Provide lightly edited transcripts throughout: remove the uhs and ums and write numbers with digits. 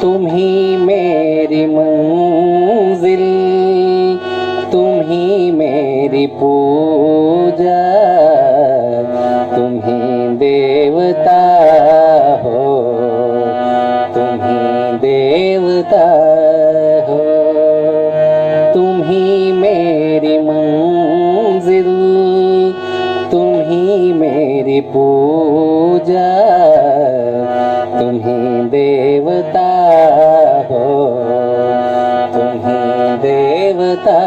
तुम ही मेरी मंजिल, तुम ही मेरी पूजा, तुम ही देवता हो, तुम ही देवता हो। तुम ही मेरी मंजिल, तुम ही मेरी पूजा, तुम ही देवता हो, तुम ही देवता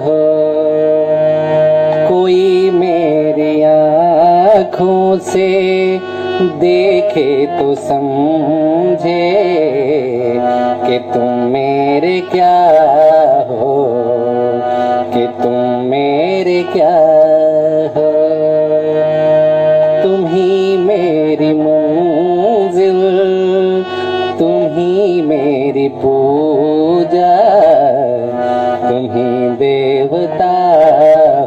हो। कोई मेरी आँखों से देखे तो समझे कि तुम मेरे क्या हो, कि तुम मेरे क्या हो। तुम ही मेरी मंजिल, तुम ही मेरी पूजा, तुम ही देवता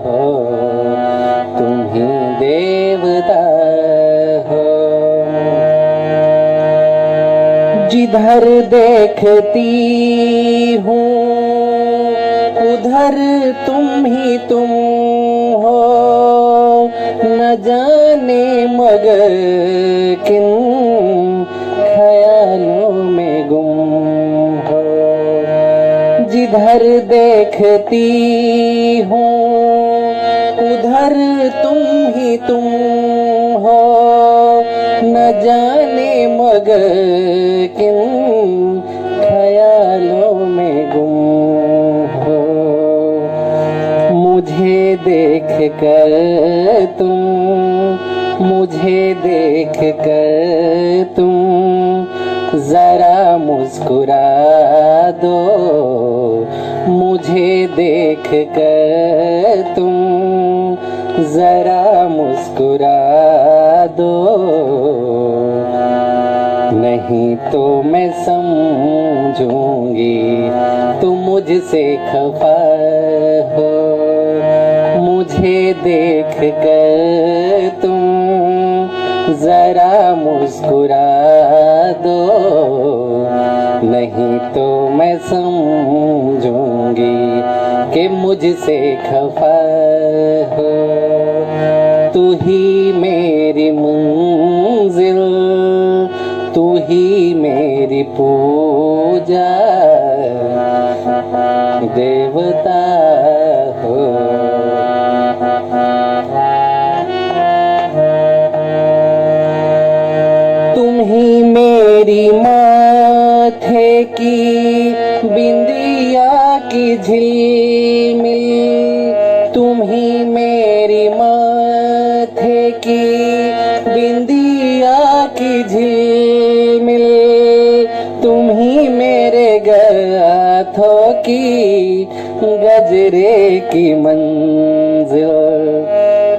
हो, तुम ही देवता हो। जिधर देखती हूँ उधर तुम ही तुम हो, न जाने मगर किन ख्यालों में गुम हो। जिधर देखती हूँ उधर तुम ही तुम हो, न जाने मगर किन ख्यालों में गुम हो। मुझे देख कर तुम, मुझे देख कर तुम जरा मुस्कुरा दो, मुझे देख कर तुम जरा मुस्कुरा दो, नहीं तो मैं समझूंगी तुम मुझसे खफा हो। मुझे देख कर तुम जरा मुस्कुरा दो, नहीं तो मैं समझूंगी कि मुझसे खफा हो। तू ही मेरी मंजिल, तू ही मेरी पूजा, देवता हो। तुम ही मेरी माथे की बिंदिया की झिलमिल, तुम ही मेरी माथे की बिंदिया की झिलमिल, तुम ही मेरे गाथों की गजरे की मंजिल।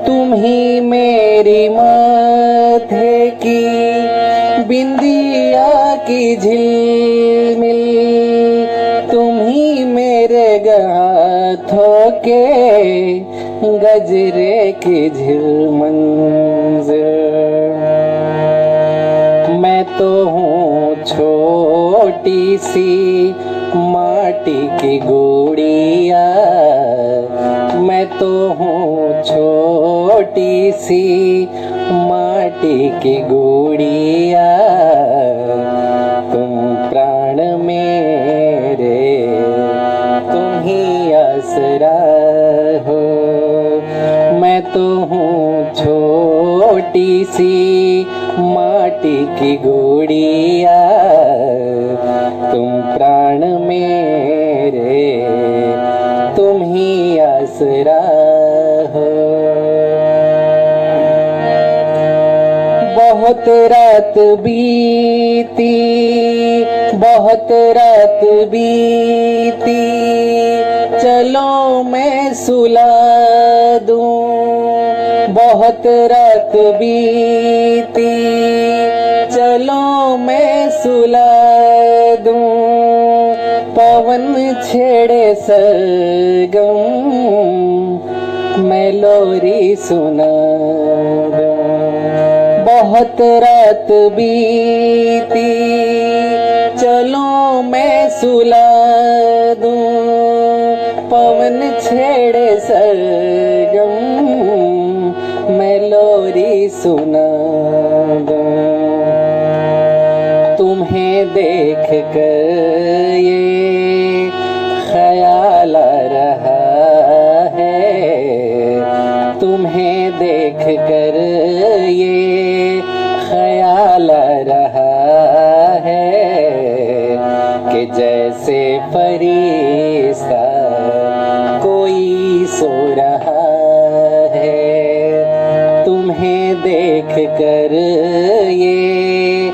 तुम ही मेरी माथे की बिंदिया की झिलमिल, तुम ही मेरे गाथों के गजरे की झिलमंजिल। मैं तो हूँ छोटी सी माटी की गुड़िया, मैं तो हूँ छोटी सी माटी की गुड़िया, तुम प्राण मेरे, तुम ही आसरा हो। मैं तो हूँ छोटी सी माटी की गुड़िया, तुम प्राण मेरे, तुम ही आसरा हो। बहुत रात बीती, बहुत रात बीती, चलो मैं सुला दूं। बहुत रात बीती, चलो मैं सुला दूं। पवन छेड़े सरगम, मैं लोरी सुना दूं। बहुत रात बीती, चलो मैं सुला दूं पवन छेड़े सरगम मैं लोरी सुना दूं तुम्हें देख कर ये ख्याल आ रहा है तुम्हें देख कर ये ख्याल आ रहा है कि जैसे फरिश्ता कोई सो रहा है तुम्हें देख कर ये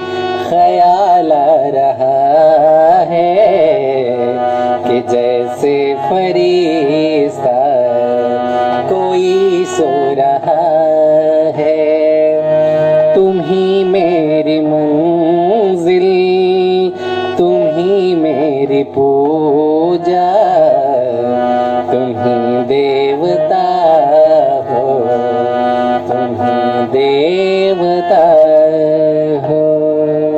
ख्याल आ रहा है कि जैसे फरिश्ता कोई सो रहा है तुम ही मेरी मंजिल तुम ही मेरी पूजा तुम ही देवता हो तुम ही देव